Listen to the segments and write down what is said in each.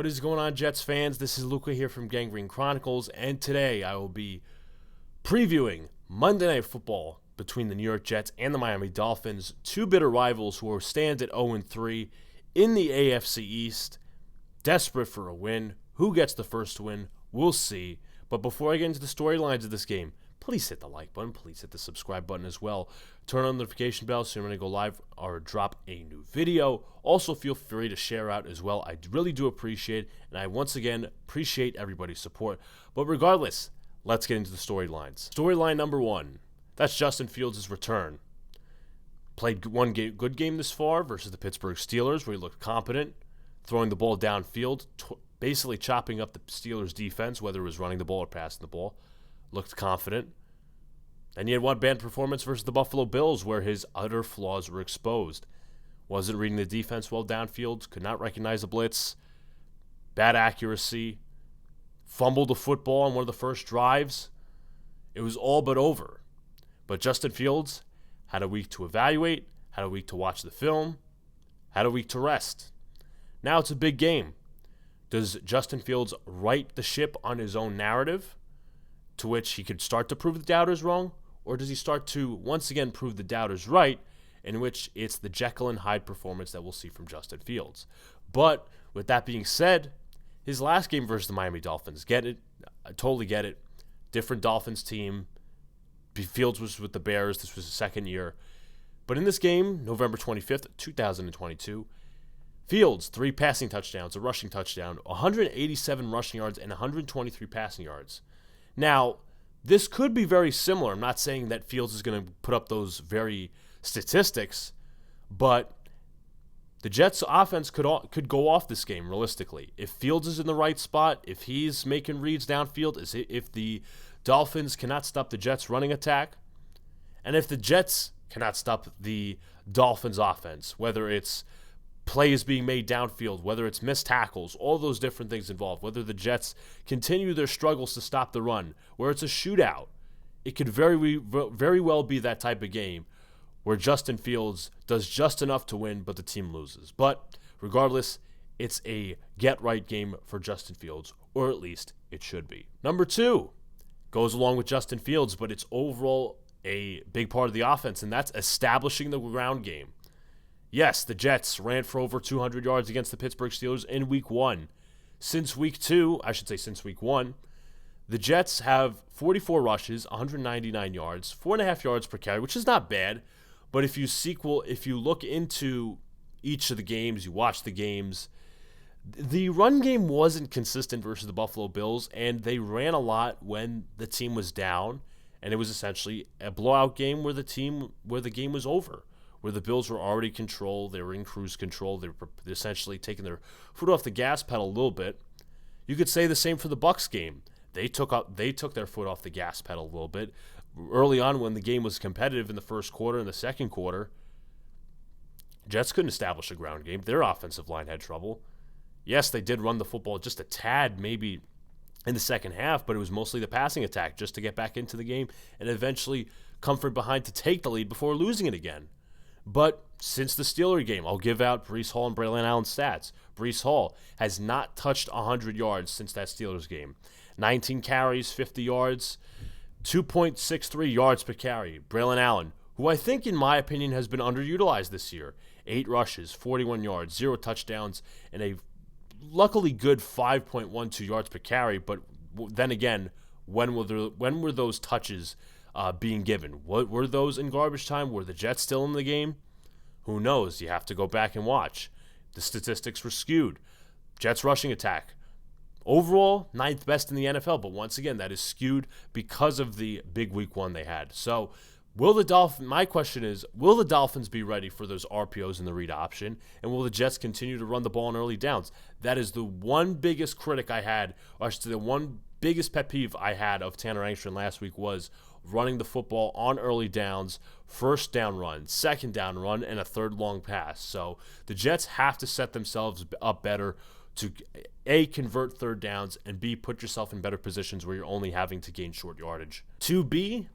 What is going on, Jets fans? This is Luca here from Gangrene Chronicles, and today I will be previewing Monday Night Football between the New York Jets and the Miami Dolphins, two bitter rivals who stand at 0-3 in the AFC East, desperate for a win. Who gets the first win? We'll see. But before I get into the storylines of this game, please hit the like button. Please hit the subscribe button as well. Turn on the notification bell so you're going to go live or drop a new video. Also, feel free to share out as well. I really do appreciate it, and I once again appreciate everybody's support. But regardless, let's get into the storylines. Storyline number one, that's Justin Fields' return. Played one good game this far versus the Pittsburgh Steelers, where he looked competent, throwing the ball downfield, basically chopping up the Steelers' defense, whether it was running the ball or passing the ball. Looked confident. And he had one bad performance versus the Buffalo Bills where his utter flaws were exposed. Wasn't reading the defense well downfield, could not recognize a blitz, bad accuracy, fumbled the football on one of the first drives. It was all but over. But Justin Fields had a week to evaluate, had a week to watch the film, had a week to rest. Now it's a big game. Does Justin Fields right the ship on his own narrative, to which he could start to prove the doubters wrong? Or does he start to once again prove the doubters right, in which it's the Jekyll and Hyde performance that we'll see from Justin Fields? But with that being said, his last game versus the Miami Dolphins, get it? I totally get it. Different Dolphins team. Fields was with the Bears. This was his second year. But in this game, November 25th, 2022, Fields, 3 passing touchdowns, a rushing touchdown, 187 rushing yards, and 123 passing yards. Now, this could be very similar. I'm not saying that Fields is going to put up those very statistics, but the Jets' offense could go off this game realistically. If Fields is in the right spot, if he's making reads downfield, if the Dolphins cannot stop the Jets' running attack, and if the Jets cannot stop the Dolphins' offense, whether it's plays being made downfield, whether it's missed tackles, all those different things involved, whether the Jets continue their struggles to stop the run, where it's a shootout, it could very well be that type of game where Justin Fields does just enough to win, but the team loses. But regardless, it's a get-right game for Justin Fields, or at least it should be. Number 2 goes along with Justin Fields, but it's overall a big part of the offense, and that's establishing the ground game. Yes, the Jets ran for over 200 yards against the Pittsburgh Steelers in Week 1. Since Week 1, the Jets have 44 rushes, 199 yards, 4.5 yards per carry, which is not bad. But if you look into each of the games, you watch the games, the run game wasn't consistent versus the Buffalo Bills, and they ran a lot when the team was down, and it was essentially a blowout game where the game was over, where the Bills were already controlled, they were in cruise control, they were essentially taking their foot off the gas pedal a little bit. You could say the same for the Bucs game. They took their foot off the gas pedal a little bit. Early on when the game was competitive in the first quarter and the second quarter, Jets couldn't establish a ground game. Their offensive line had trouble. Yes, they did run the football just a tad maybe in the second half, but it was mostly the passing attack just to get back into the game and eventually come from behind to take the lead before losing it again. But since the Steelers game, I'll give out Breece Hall and Braylon Allen stats. Breece Hall has not touched 100 yards since that Steelers game. 19 carries, 50 yards, 2.63 yards per carry. Braylon Allen, who I think, in my opinion, has been underutilized this year. 8 rushes, 41 yards, 0 touchdowns, and a luckily good 5.12 yards per carry. But then again, when were those touches being given? What were those in garbage time? Were the Jets still in the game? Who knows? You have to go back and watch. The statistics were skewed. Jets rushing attack, overall 9th best in the NFL, but once again, that is skewed because of the big Week 1 they had. So my question is, will the Dolphins be ready for those RPOs in the read option, and will the Jets continue to run the ball on early downs? That is the one biggest critic I had, or I should say the one biggest pet peeve I had of Tanner Angstrom last week was running the football on early downs, first down run, second down run, and a third long pass. So the Jets have to set themselves up better to A, convert third downs, and B, put yourself in better positions where you're only having to gain short yardage. 2B,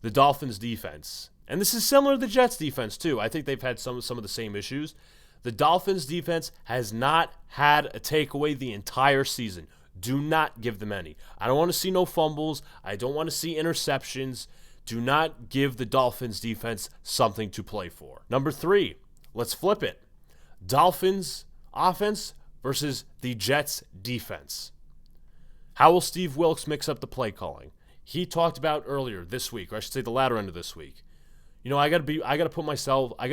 the Dolphins defense. And this is similar to the Jets defense too. I think they've had some of the same issues. The Dolphins defense has not had a takeaway the entire season. Do not give them any. I don't want to see no fumbles. I don't want to see interceptions. Do not give the Dolphins defense something to play for. Number 3, let's flip it. Dolphins offense versus the Jets defense. How will Steve Wilks mix up the play calling? He talked about earlier this week, or I should say the latter end of this week. I got to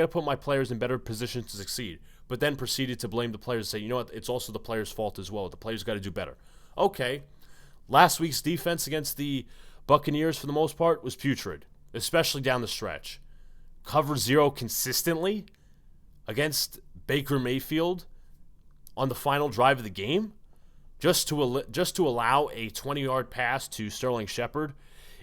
put my players in better positions to succeed, but then proceeded to blame the players and say, you know what, it's also the players' fault as well. The players got to do better. Okay. Last week's defense against the Buccaneers, for the most part, was putrid, especially down the stretch. Cover 0 consistently against Baker Mayfield on the final drive of the game, just to allow a 20-yard pass to Sterling Shepard.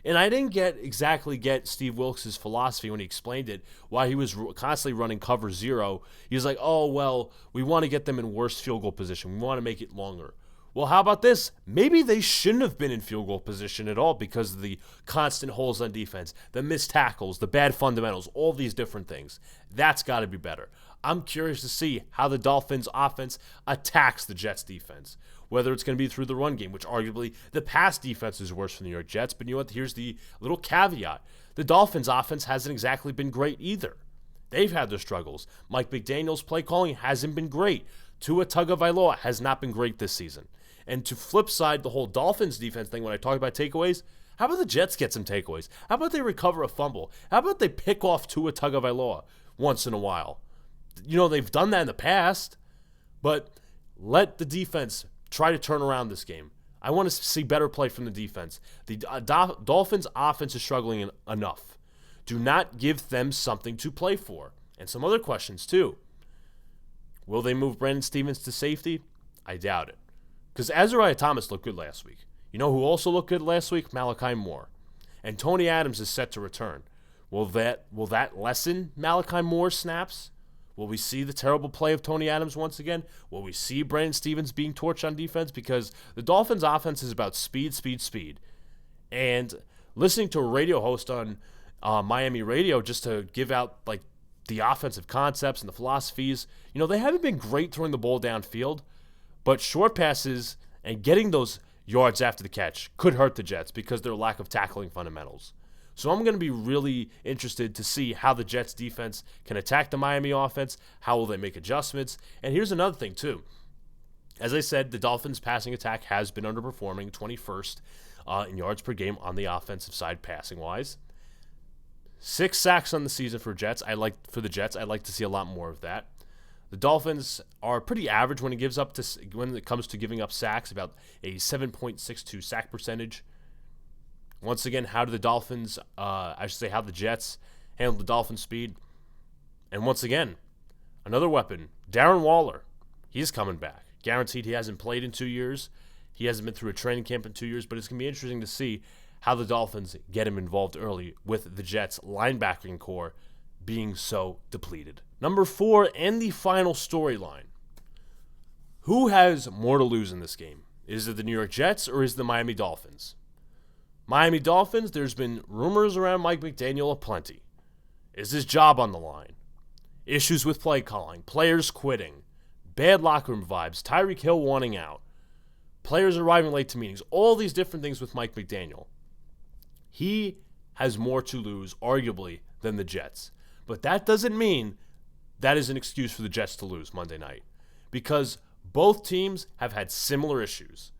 And I didn't exactly get Steve Wilks' philosophy when he explained it, why he was constantly running cover 0. He was like, oh, well, we want to get them in worse field goal position. We want to make it longer. Well, how about this? Maybe they shouldn't have been in field goal position at all because of the constant holes on defense, the missed tackles, the bad fundamentals, all these different things. That's got to be better. I'm curious to see how the Dolphins offense attacks the Jets defense. Whether it's going to be through the run game, which arguably the pass defense is worse for the New York Jets. But you know what? Here's the little caveat. The Dolphins offense hasn't exactly been great either. They've had their struggles. Mike McDaniel's play calling hasn't been great. Tua Tagovailoa has not been great this season. And to flip side the whole Dolphins defense thing when I talk about takeaways, how about the Jets get some takeaways? How about they recover a fumble? How about they pick off Tua Tagovailoa once in a while? They've done that in the past, but let the defense try to turn around this game. I want to see better play from the defense. The Dolphins offense is struggling enough. Do not give them something to play for. And some other questions too. Will they move Brandon Stevens to safety? I doubt it. Because Azariah Thomas looked good last week. You know who also looked good last week? Malachi Moore. And Tony Adams is set to return. Will that lessen Malachi Moore's snaps? Will we see the terrible play of Tony Adams once again? Will we see Brandon Stevens being torched on defense? Because the Dolphins' offense is about speed, speed, speed. And listening to a radio host on Miami radio just to give out the offensive concepts and the philosophies, they haven't been great throwing the ball downfield, but short passes and getting those yards after the catch could hurt the Jets because of their lack of tackling fundamentals. So I'm going to be really interested to see how the Jets defense can attack the Miami offense. How will they make adjustments? And here's another thing, too. As I said, the Dolphins' passing attack has been underperforming, 21st in yards per game on the offensive side passing-wise. 6 sacks on the season for the Jets. I'd like to see a lot more of that. The Dolphins are pretty average when it comes to giving up sacks, about a 7.62 sack percentage. Once again, how do the Dolphins, how the Jets handle the Dolphins' speed? And once again, another weapon, Darren Waller. He's coming back. Guaranteed he hasn't played in 2 years. He hasn't been through a training camp in 2 years, but it's going to be interesting to see how the Dolphins get him involved early with the Jets' linebacking core being so depleted. Number 4, and the final storyline. Who has more to lose in this game? Is it the New York Jets or is it the Miami Dolphins? Miami Dolphins, there's been rumors around Mike McDaniel aplenty. Is his job on the line? Issues with play calling, players quitting, bad locker room vibes, Tyreek Hill wanting out, players arriving late to meetings, all these different things with Mike McDaniel. He has more to lose, arguably, than the Jets. But that doesn't mean that is an excuse for the Jets to lose Monday night, because both teams have had similar issues.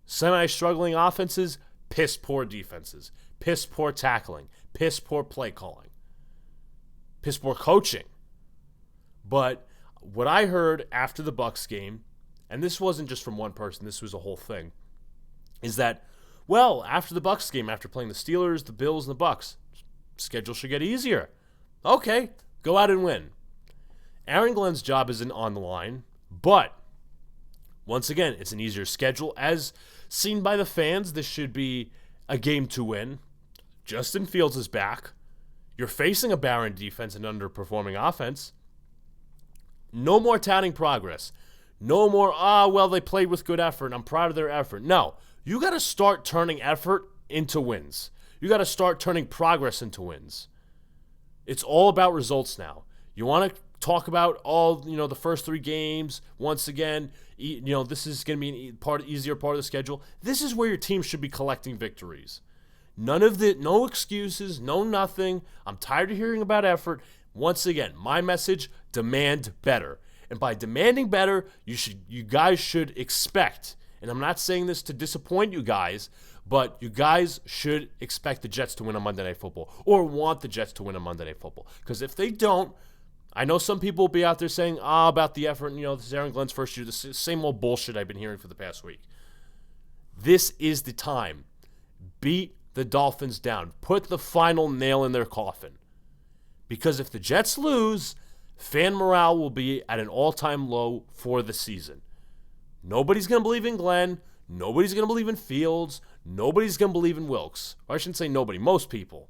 Semi-struggling offenses, piss-poor defenses, piss-poor tackling, piss-poor play calling, piss-poor coaching. But what I heard after the Bucs game, and this wasn't just from one person, this was a whole thing, is that, after the Bucs game, after playing the Steelers, the Bills, and the Bucs, schedule should get easier. Okay, go out and win. Aaron Glenn's job isn't on the line, but once again, it's an easier schedule. As seen by the fans, this should be a game to win. Justin Fields is back. You're facing a barren defense and underperforming offense. No more touting progress. No more, they played with good effort. I'm proud of their effort. No, you got to start turning effort into wins. You got to start turning progress into wins. It's all about results now. You want to talk about all, the first 3 games. Once again, this is going to be an easier part of the schedule. This is where your team should be collecting victories. No excuses, no nothing. I'm tired of hearing about effort. Once again, my message, demand better. And by demanding better, you guys should expect, and I'm not saying this to disappoint you guys, but you guys should expect the Jets to win on Monday Night Football, or want the Jets to win on Monday Night Football. Because if they don't, I know some people will be out there saying, about the effort, this is Aaron Glenn's first year, the same old bullshit I've been hearing for the past week. This is the time. Beat the Dolphins down. Put the final nail in their coffin. Because if the Jets lose, fan morale will be at an all-time low for the season. Nobody's going to believe in Glenn. Nobody's going to believe in Fields. Nobody's going to believe in Wilkes. Or I shouldn't say nobody, most people.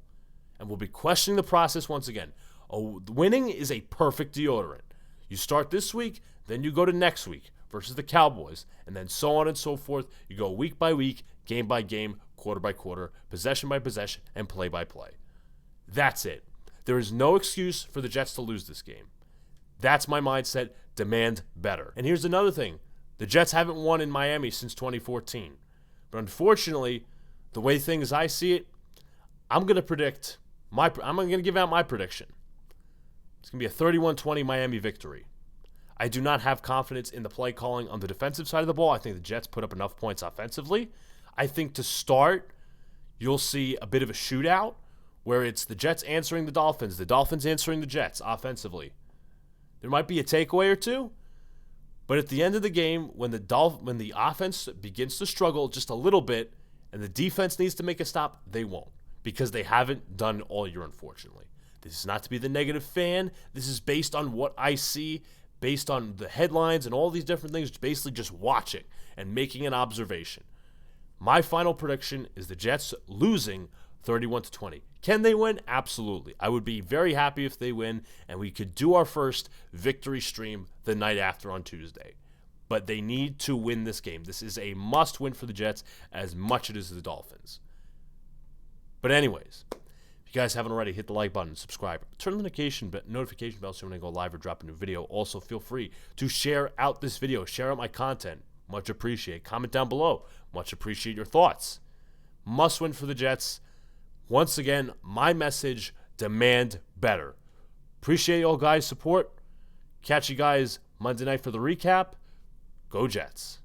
And we'll be questioning the process once again. Winning is a perfect deodorant. You start this week, then you go to next week versus the Cowboys, and then so on and so forth. You go week by week, game by game, quarter by quarter, possession by possession, and play by play. That's it. There is no excuse for the Jets to lose this game. That's my mindset. Demand better. And here's another thing. The Jets haven't won in Miami since 2014. But unfortunately, the way things I see it, I'm going to give out my prediction. It's going to be a 31-20 Miami victory. I do not have confidence in the play calling on the defensive side of the ball. I think the Jets put up enough points offensively. I think to start, you'll see a bit of a shootout where it's the Jets answering the Dolphins answering the Jets offensively. There might be a takeaway or two, but at the end of the game, when the offense begins to struggle just a little bit and the defense needs to make a stop, they won't, because they haven't done all year, unfortunately. This is not to be the negative fan. This is based on what I see, based on the headlines and all these different things, basically just watching and making an observation. My final prediction is the Jets losing 31-20. Can they win? Absolutely. I would be very happy if they win, and we could do our first victory stream the night after on Tuesday. But they need to win this game. This is a must-win for the Jets as much as it is the Dolphins. But anyways, if you guys haven't already, hit the like button, subscribe, turn on the notification bell so when I go live or drop a new video. Also, feel free to share out this video, share out my content. Much appreciate. Comment down below. Much appreciate your thoughts. Must win for the Jets. Once again, my message, demand better. Appreciate y'all guys' support. Catch you guys Monday night for the recap. Go Jets.